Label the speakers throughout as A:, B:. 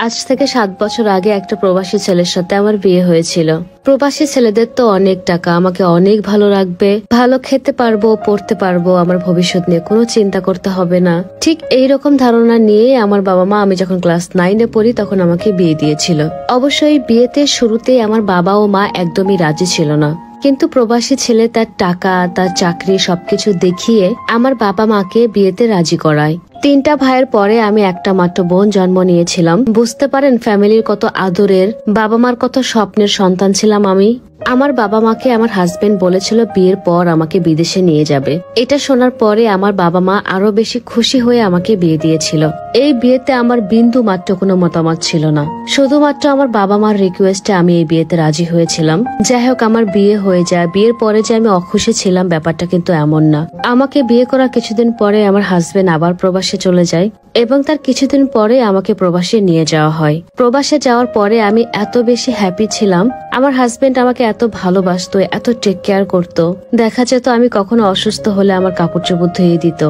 A: আজ থেকে 7 বছর আগে একটা প্রবাসী ছেলের সাথে আমার বিয়ে হয়েছিল। প্রবাসী ছেলেদের তো অনেক টাকা, আমাকে অনেক ভালো রাখবে, ভালো খেতে পারবো, পড়তে পারবো, আমার ভবিষ্যৎ নিয়ে কোনো চিন্তা করতে হবে না। ঠিক এইরকম ধারণা নিয়ে আমার বাবা মা আমি যখন ক্লাস 9-এ পড়ি তখন আমাকে বিয়ে দিয়েছিল। অবশ্যই বিয়েতে শুরুতেই আমার বাবা ও মা একদমই রাজি ছিল না, কিন্তু প্রবাসী ছেলে তার টাকা, তার চাকরি সবকিছু দেখিয়ে আমার বাবা মাকে বিয়েতে রাজি করায়। 3টা ভাইয়ের পরে আমি একটা মাত্র বোন জন্ম নিয়েছিলাম। বুঝতে পারেন ফ্যামিলির কত আদরের, বাবা মার কত স্বপ্নের সন্তান ছিলাম আমি। আমার বাবা মাকে আমার হাজবেন্ড বলেছিল বিয়ের পর আমাকে বিদেশে নিয়ে যাবে। এটা শোনার পরে আমার বাবা মা আরো বেশি খুশি হয়ে আমাকে বিয়ে দিয়েছিল। এই বিয়েতে আমার বিন্দু মাত্র কোনো মতামত ছিল না, শুধুমাত্র আমার বাবা মার রিকোয়েস্টে আমি এই বিয়েতে রাজি হয়েছিলাম। যাই হোক, আমার বিয়ে হয়ে যায়। বিয়ের পরে যে আমি অখুশি ছিলাম ব্যাপারটা কিন্তু এমন না। আমাকে বিয়ে করার কিছুদিন পরে আমার হাজবেন্ড আবার প্রবাসে চলে যায় এবং তার কিছুদিন পরে আমাকে প্রবাসে নিয়ে যাওয়া হয়। প্রবাসে যাওয়ার পরে আমি এত বেশি হ্যাপি ছিলাম। আমার হাজবেন্ড আমাকে এত ভালোবাসতো, এত টেক কেয়ার করতো। দেখা যেত আমি কখনো অসুস্থ হলে আমার কাপড় চোপড় ধুয়ে দিত।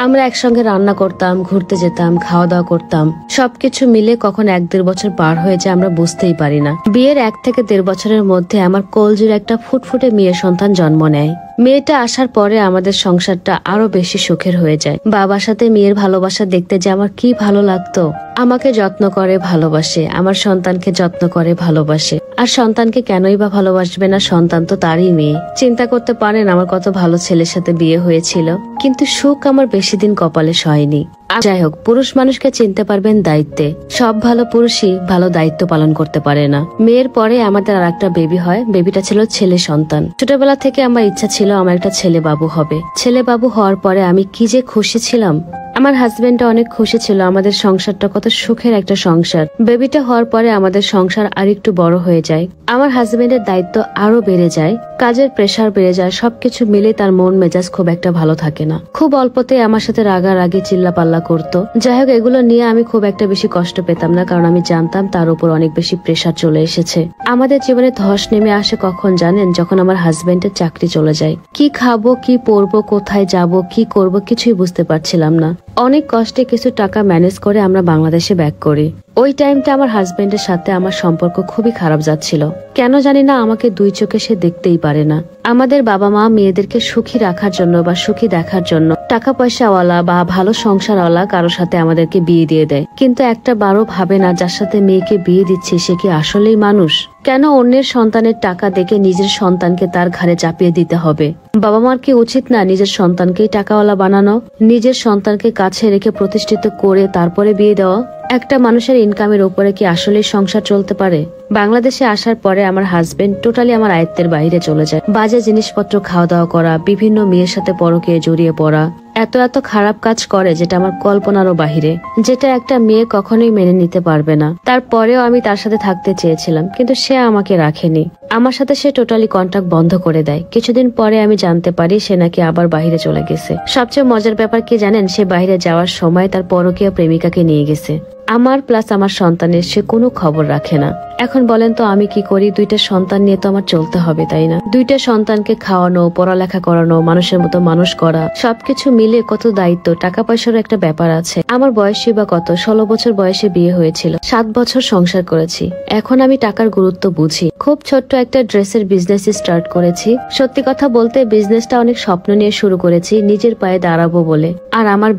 A: আমরা একসঙ্গে রান্না করতাম, ঘুরতে যেতাম, খাওয়া দাওয়া করতাম। সবকিছু মিলে কখন 1-1.5 বছর পার হয়ে যায় আমরা বুঝতেই পারি না। বিয়ের 1 থেকে 1.5 বছরের মধ্যে আমার কোলজুড়ে একটা ফুটফুটে মেয়ে সন্তান জন্ম নেয়। মেয়েটা আসার পরে আমাদের সংসারটা আরো বেশি সুখের হয়ে যায়। বাবার সাথে মেয়ের ভালোবাসা দেখতে যে আমার কি ভালো লাগতো। আমাকে যত্ন করে, ভালোবাসে, আমার সন্তানকে যত্ন করে, ভালোবাসে। আর সন্তানকে কেনই বা ভালোবাসবে না, সন্তান তো তারই মেয়ে। চিন্তা করতে পারেন আমার কত ভালো ছেলের সাথে বিয়ে হয়েছিল, কিন্তু সুখ আমার বেশি দিন কপালে সয়নি। যাই হোক, পুরুষ মানুষকে চিনতে পারবেন দায়িত্বে। সব ভালো পুরুষই ভালো দায়িত্ব পালন করতে পারে না। মেয়ের পরে আমাদের আর একটা বেবি হয়। বেবিটা ছিল ছেলে সন্তান। ছোটবেলা থেকে আমার ইচ্ছা ছিল আমার একটা ছেলে বাবু হবে। ছেলে বাবু হওয়ার পরে আমি কি যে খুশি ছিলাম। আমার হাজবেন্ডটা অনেক খুশি ছিল। আমাদের সংসারটা কত সুখের একটা সংসার। বেবিটা হওয়ার পরে আমাদের সংসার আর একটু বড় হয়ে যায়। আমার হাজবেন্ডের দায়িত্ব আরো বেড়ে যায়, কাজের প্রেসার বেড়ে যায়। সবকিছু মিলে তার মন মেজাজ খুব একটা ভালো থাকে না। খুব অল্পতে আমার সাথে রাগারাগি, চিল্লাপাল্লা করতো। যাই হোক, এগুলো নিয়ে আমি খুব একটা বেশি কষ্ট পেতাম না, কারণ আমি জানতাম তার উপর অনেক বেশি প্রেসার চলে এসেছে। আমাদের জীবনে ধস নেমে আসে কখন জানেন? যখন আমার হাজবেন্ডের চাকরি চলে যায়। কি খাবো, কি পরবো, কোথায় যাব, কি করব কিছুই বুঝতে পারছিলাম না। অনেক কষ্টে কিছু টাকা ম্যানেজ করে আমরা বাংলাদেশে ব্যাক করি। ওই টাইমটা আমার হাজবেন্ডের সাথে আমার সম্পর্ক খুবই খারাপ যাচ্ছিল। কেন জানি না, আমাকে 2 চোখে সে দেখতেই পারে না। আমাদের বাবা মা মেয়েদেরকে সুখী রাখার জন্য বা সুখী দেখার জন্য টাকা পয়সাওয়ালা বা ভালো সংসারওয়ালা কারোর সাথে আমাদেরকে বিয়ে দিয়ে দেয়, কিন্তু একটা বারও ভাবে না যার সাথে মেয়েকে বিয়ে দিচ্ছে সে কি আসলেই মানুষ। কেন অন্যের সন্তানের টাকা দেখে নিজের সন্তানকে তার ঘাড়ে চাপিয়ে দিতে হবে? বাবা মার কি উচিত না নিজের সন্তানকেই টাকাওয়ালা বানানো, নিজের সন্তানকে কাছে রেখে প্রতিষ্ঠিত করে তারপরে বিয়ে দেওয়া? একটা মানুষের ইনকামের উপরে কি আসলে সংসার চলতে পারে? বাংলাদেশে আসার পরে আমার হাজবেন্ড টোটালি আমার আয়ত্তের বাইরে চলে যায়। বাজে জিনিসপত্র খাওয়া দাওয়া করা, বিভিন্ন মেয়ের সাথে পরকীয়ায় জড়িয়ে পড়া, এত খারাপ কাজ করে যেটা আমার কল্পনারও বাহিরে, যেটা একটা মেয়ে কখনোই মেনে নিতে পারবে না। তারপরেও আমি তার সাথে থাকতে চেয়েছিলাম, কিন্তু সে আমাকে রাখেনি। আমার সাথে সে টোটালি কন্টাক্ট বন্ধ করে দেয়। কিছুদিন পরে আমি জানতে পারি সে নাকি আবার বাহিরে চলে গেছে। সবচেয়ে মজার ব্যাপার কি জানেন? সে বাহিরে যাওয়ার সময় তার পরকীয়া প্রেমিকাকে নিয়ে গেছে। আমার প্লাস আমার সন্তানের সে কোনো খবর রাখে না। এখন বলেন তো আমি কি করি? 2টা সন্তান নিয়ে তো আমার চলতে হবে, তাই না? 2টা সন্তানকে খাওয়ানো, পড়ালেখা করানো, মানুষের মতো মানুষ করা, সবকিছু মিলে কত দায়িত্ব। টাকা পয়সারও একটা ব্যাপার আছে। আমার বয়সই বা কত, 16 বছর বয়সে বিয়ে হয়েছিল। 7 বছর সংসার করেছি। এখন আমি টাকার গুরুত্ব বুঝি। খুব ছোট্ট একটা ড্রেসের বিজনেস স্টার্ট করেছি। সত্যি কথা বলতে বিজনেসটা অনেক স্বপ্ন নিয়ে শুরু করেছি, নিজের পায়ে দাঁড়াবো বলে। আর আমার